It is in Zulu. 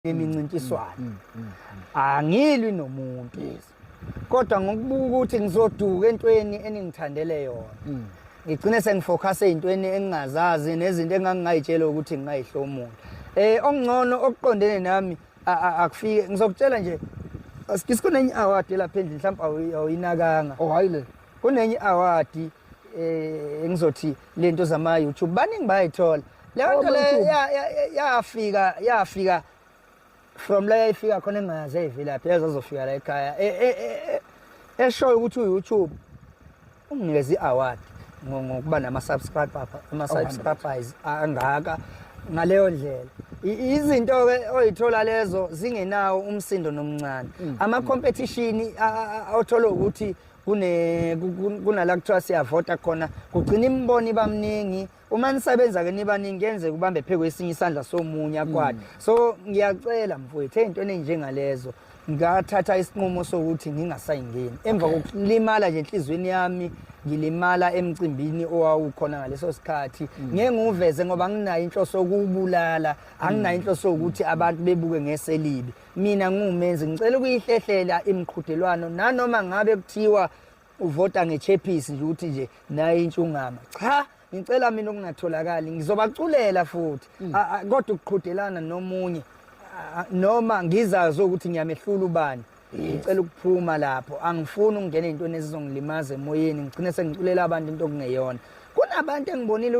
Emincintiswano angilwi nomuntu kodwa ngokubuka ukuthi ngizoduka entweni eningithandele yona ngigcine sengifocus ezintweni engingazazi nezinto engangingayitshela ukuthi ngingayihlomula okungcono okuqondene nami akufike ngizokutshela nje asikhona award lapha endlini mhlawumbe awuyinakanga hayile kunenye award engizothi lento zama YouTube baningi bayithola leyo nto le yafika from la yafika khona engayazi evilaphi yazozofika la ekhaya eshoyo ukuthi uYouTube unginikeza iaward ngokuba nama-subscribers angaka ngaleyo ndlela izinto ke oyithola lezo zingenawo umsindo nomncane ama-competition awuthola ukuthi kunala kuthiwa siyavota khona kugcina imbono ibamningi uma nisebenza ke nibaningi yenze kubambe phe kwesinye isandla somunye akwadi so ngiyacela mfowethu ezintweni enjengalezo ngathatha isinqumo sokuthi ngingasayingeni emva kokulimala nje enhlizweni yami ngilimala emcimbini owawukhona ngaleso sikhathi ngeke nguveze ngoba nginayo inhloso yokubulala anginayo inhloso ukuthi abantu bebuke ngeselibi mina ngumenzi ngicela ukuyihlehlela imiqhudelwano nanoma ngabe kuthiwa uvota ngeChappies nje ukuthi nje nayo intshungama cha ngicela mina okungatholakali ngizobaculela futhi kodwa ukuqhudelana nomunye noma ngizazi ukuthi ngiyamehlula ubani ngicela ukuphuma lapho angifuni ukungena ezintweni ezizongilimaza emoyeni ngigcine sengiculela abantu into okungeyona kunabantu engibonile